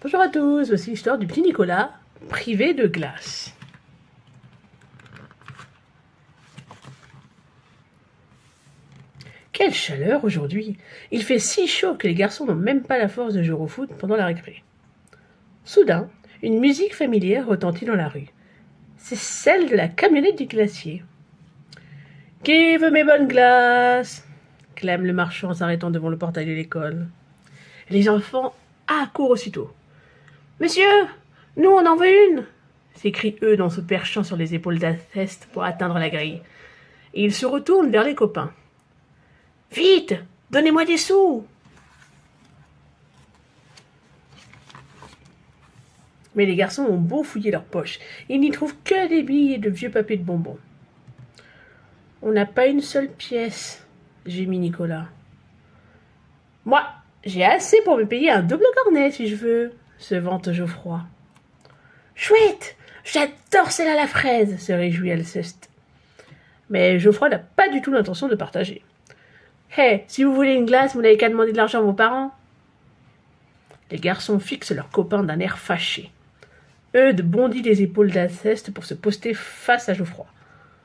Bonjour à tous, voici l'histoire du petit Nicolas, privé de glace. Quelle chaleur aujourd'hui! Il fait si chaud que les garçons n'ont même pas la force de jouer au foot pendant la récré. Soudain, une musique familière retentit dans la rue. C'est celle de la camionnette du glacier. « Qui veut mes bonnes glaces ?» clame le marchand en s'arrêtant devant le portail de l'école. Les enfants accourent aussitôt. « Monsieur, nous on en veut une !» s'écrient eux en se perchant sur les épaules d'Alceste pour atteindre la grille. Et ils se retournent vers les copains. « Vite, donnez-moi des sous !» Mais les garçons ont beau fouiller leurs poches, ils n'y trouvent que des billes et de vieux papiers de bonbons. « On n'a pas une seule pièce, » gémit Nicolas. « Moi, j'ai assez pour me payer un double cornet si je veux, » se vante Geoffroy. « Chouette, j'adore celle à la fraise, » se réjouit Alceste. Mais Geoffroy n'a pas du tout l'intention de partager. « Hé, si vous voulez une glace, vous n'avez qu'à demander de l'argent à vos parents. » Les garçons fixent leurs copains d'un air fâché. Eudes bondit des épaules d'Alceste pour se poster face à Geoffroy.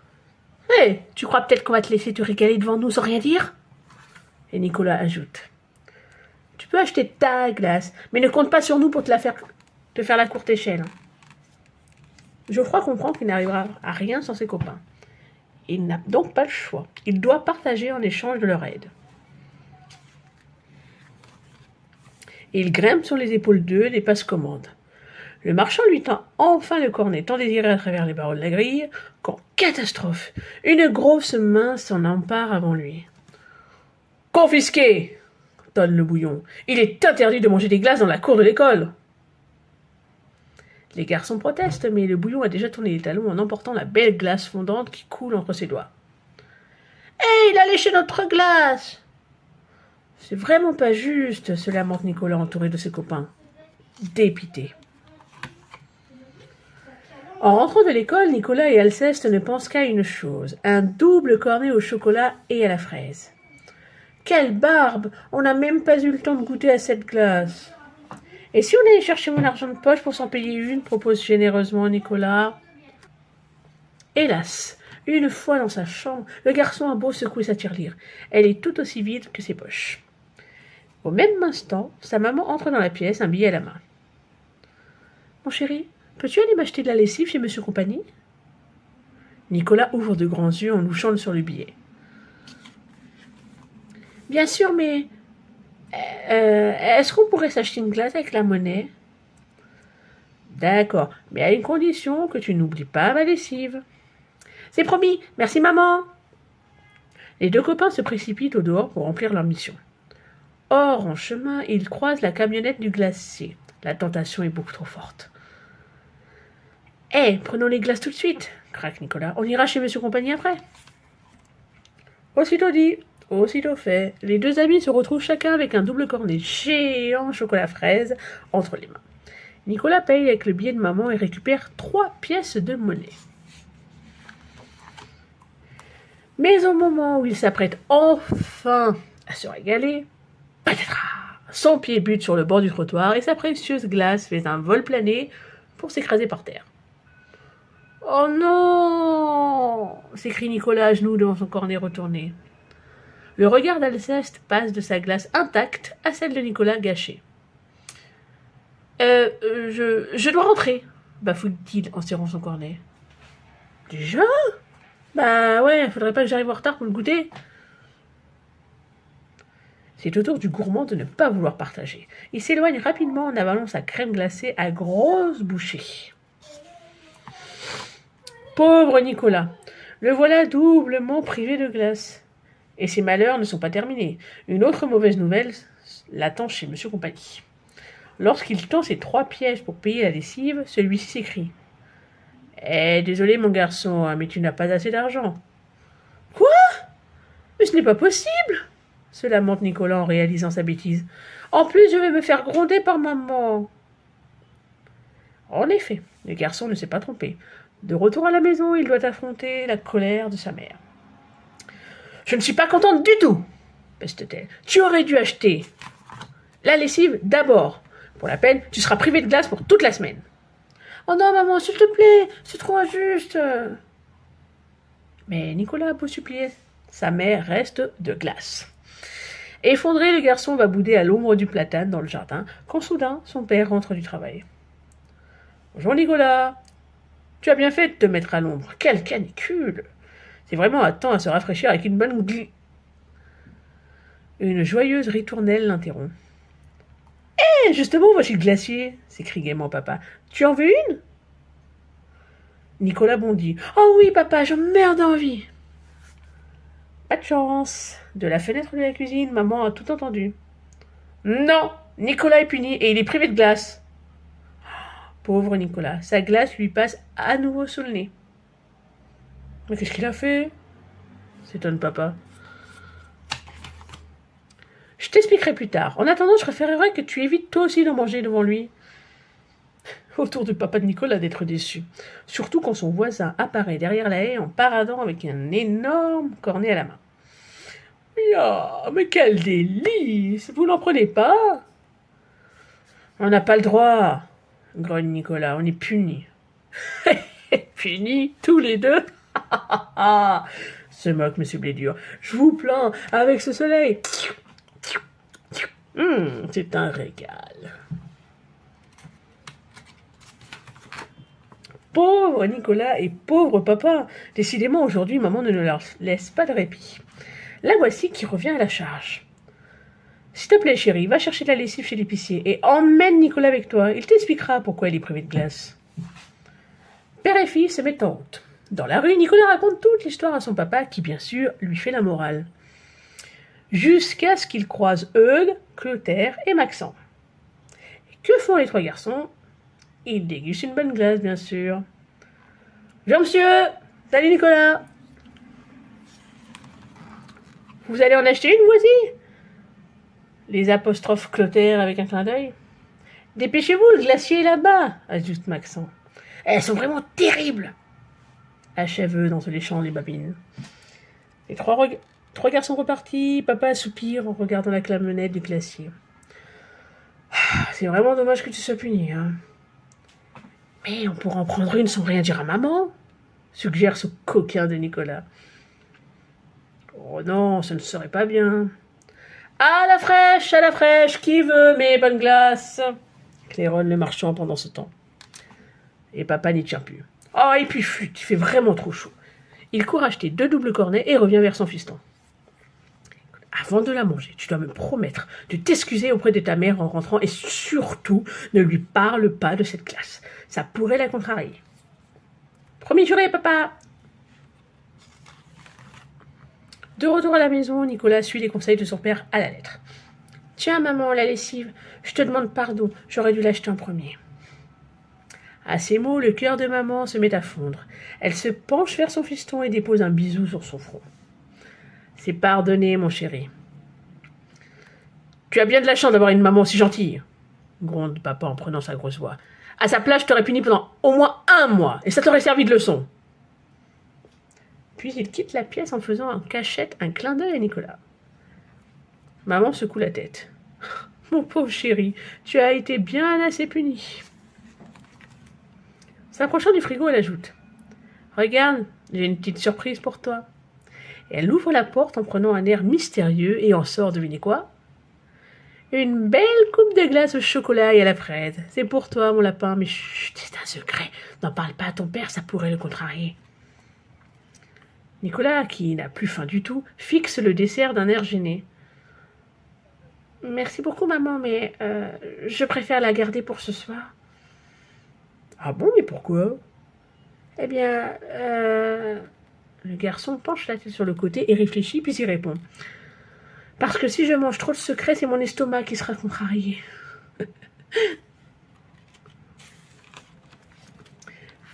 « Hé, tu crois peut-être qu'on va te laisser te régaler devant nous sans rien dire ?» Et Nicolas ajoute. « Tu peux acheter ta glace, mais ne compte pas sur nous pour te faire la courte échelle. » Geoffroy comprend qu'il n'arrivera à rien sans ses copains. Il n'a donc pas le choix. Il doit partager en échange de leur aide. Il grimpe sur les épaules d'eux et passe commande. Le marchand lui tend enfin le cornet tant désiré à travers les barreaux de la grille, quand, catastrophe, une grosse main s'en empare avant lui. « Confisqué !» tonne le bouillon. « Il est interdit de manger des glaces dans la cour de l'école !» Les garçons protestent, mais le bouillon a déjà tourné les talons en emportant la belle glace fondante qui coule entre ses doigts. « Hé, il a léché notre glace !» « C'est vraiment pas juste, » se lamente Nicolas entouré de ses copains. Dépité. En rentrant de l'école, Nicolas et Alceste ne pensent qu'à une chose, un double cornet au chocolat et à la fraise. Quelle barbe! On n'a même pas eu le temps de goûter à cette glace. Et si on allait chercher mon argent de poche pour s'en payer une, propose généreusement Nicolas. Hélas, une fois dans sa chambre, le garçon a beau secouer sa tirelire. Elle est tout aussi vide que ses poches. Au même instant, sa maman entre dans la pièce, un billet à la main. « Mon chéri, peux-tu aller m'acheter de la lessive chez Monsieur Compagnie ?» Nicolas ouvre de grands yeux en louchant sur le billet. « Bien sûr, mais est-ce qu'on pourrait s'acheter une glace avec la monnaie ?»« D'accord, mais à une condition que tu n'oublies pas ma lessive. »« C'est promis, merci maman !» Les deux copains se précipitent au dehors pour remplir leur mission. Or, en chemin, ils croisent la camionnette du glacier. La tentation est beaucoup trop forte. « Hé, prenons les glaces tout de suite !» craque Nicolas. « On ira chez Monsieur Compagnie après. » Aussitôt dit, aussitôt fait, les deux amis se retrouvent chacun avec un double cornet géant chocolat fraise entre les mains. Nicolas paye avec le billet de maman et récupère 3 pièces de monnaie. Mais au moment où il s'apprête enfin à se régaler, patatras, son pied bute sur le bord du trottoir et sa précieuse glace fait un vol plané pour s'écraser par terre. « Oh non !» s'écrie Nicolas à genoux devant son cornet retourné. Le regard d'Alceste passe de sa glace intacte à celle de Nicolas gâchée. « Je dois rentrer !» bafouille-t-il en serrant son cornet. « Déjà ? Bah ouais, faudrait pas que j'arrive en retard pour le goûter. » C'est au tour du gourmand de ne pas vouloir partager. Il s'éloigne rapidement en avalant sa crème glacée à grosses bouchées. Pauvre Nicolas, le voilà doublement privé de glace. Et ses malheurs ne sont pas terminés. Une autre mauvaise nouvelle l'attend chez Monsieur Compagnie. Lorsqu'il tend ses 3 pièces pour payer la lessive, celui-ci s'écrie. « désolé mon garçon, mais tu n'as pas assez d'argent. »« Quoi ? Mais ce n'est pas possible !» se lamente Nicolas en réalisant sa bêtise. « En plus, je vais me faire gronder par maman. » En effet, le garçon ne s'est pas trompé. De retour à la maison, il doit affronter la colère de sa mère. « Je ne suis pas contente du tout !» peste-t-elle. « Tu aurais dû acheter la lessive d'abord. Pour la peine, tu seras privé de glace pour toute la semaine. Oh non, maman, s'il te plaît, c'est trop injuste. Mais Nicolas a beau supplier, sa mère reste de glace. Effondré, le garçon va bouder à l'ombre du platane dans le jardin, quand soudain, son père rentre du travail. Bonjour Nicolas. Tu as bien fait de te mettre à l'ombre. Quelle canicule. C'est vraiment un temps à se rafraîchir avec une bonne Une joyeuse ritournelle l'interrompt. Hé, justement, voici le glacier, s'écrie gaiement papa. Tu en veux une? Nicolas bondit. Oh oui, papa, j'en meurs d'envie. Pas de chance. De la fenêtre de la cuisine, maman a tout entendu. Non, Nicolas est puni et il est privé de glace. Pauvre Nicolas, sa glace lui passe à nouveau sous le nez. Mais qu'est-ce qu'il a fait? S'étonne papa. Je t'expliquerai plus tard. En attendant, je préférerais que tu évites toi aussi d'en manger devant lui. Autour du papa de Nicolas d'être déçu. Surtout quand son voisin apparaît derrière la haie en paradant avec un énorme cornet à la main. Ah, mais quel délice! Vous n'en prenez pas? On n'a pas le droit, grogne Nicolas, on est punis. Punis, tous les deux? Se moque M. Blédur. Je vous plains, avec ce soleil. C'est un régal. Pauvre Nicolas et pauvre papa. Décidément, aujourd'hui, maman ne leur laisse pas de répit. La voici qui revient à la charge. S'il te plaît, chérie, va chercher de la lessive chez l'épicier et emmène Nicolas avec toi. Il t'expliquera pourquoi il est privé de glace. Père et fille se mettent en route. Dans la rue, Nicolas raconte toute l'histoire à son papa qui, bien sûr, lui fait la morale. Jusqu'à ce qu'il croise Eudes, Clotaire et Maxent. Et que font les trois garçons? Ils dégustent une bonne glace, bien sûr. Bonjour, monsieur. Salut, Nicolas. Vous allez en acheter une, voici? Les apostrophes Clotaire avec un clin d'œil. Dépêchez-vous, le glacier est là-bas, ajoute Maxent. Elles sont vraiment terribles, achève Eudes en se léchant les babines. Les trois garçons repartis, papa soupire en regardant la camionnette du glacier. C'est vraiment dommage que tu sois puni, hein. Mais on pourra en prendre une sans rien dire à maman, suggère ce coquin de Nicolas. Oh non, ce ne serait pas bien. À la fraîche, qui veut mes bonnes glaces? Claironne le marchand pendant ce temps. Et papa n'y tient plus. Oh, et puis flûte, il fait vraiment trop chaud. Il court acheter 2 doubles cornets et revient vers son fiston. Avant de la manger, tu dois me promettre de t'excuser auprès de ta mère en rentrant et surtout ne lui parle pas de cette glace. Ça pourrait la contrarier. Promis juré, papa. De retour à la maison, Nicolas suit les conseils de son père à la lettre. Tiens, maman, la lessive, je te demande pardon, j'aurais dû l'acheter en premier. À ces mots, le cœur de maman se met à fondre. Elle se penche vers son fiston et dépose un bisou sur son front. C'est pardonné, mon chéri. Tu as bien de la chance d'avoir une maman si gentille, gronde papa en prenant sa grosse voix. À sa place, je t'aurais puni pendant au moins 1 mois, et ça t'aurait servi de leçon. Puis il quitte la pièce en faisant en cachette un clin d'œil à Nicolas. Maman secoue la tête. Mon pauvre chéri, tu as été bien assez puni. S'approchant du frigo, elle ajoute. Regarde, j'ai une petite surprise pour toi. Et elle ouvre la porte en prenant un air mystérieux et en sort, devinez quoi? Une belle coupe de glace au chocolat et à la fraise. C'est pour toi, mon lapin, mais chut, c'est un secret. N'en parle pas à ton père, ça pourrait le contrarier. Nicolas, qui n'a plus faim du tout, fixe le dessert d'un air gêné. Merci beaucoup, maman, mais je préfère la garder pour ce soir. Ah bon, mais pourquoi? Eh bien, le garçon penche la tête sur le côté et réfléchit, puis il répond. Parce que si je mange trop de secrets, c'est mon estomac qui sera contrarié.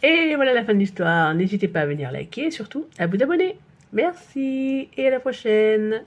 Et voilà la fin de l'histoire. N'hésitez pas à venir liker et surtout à vous abonner. Merci et à la prochaine.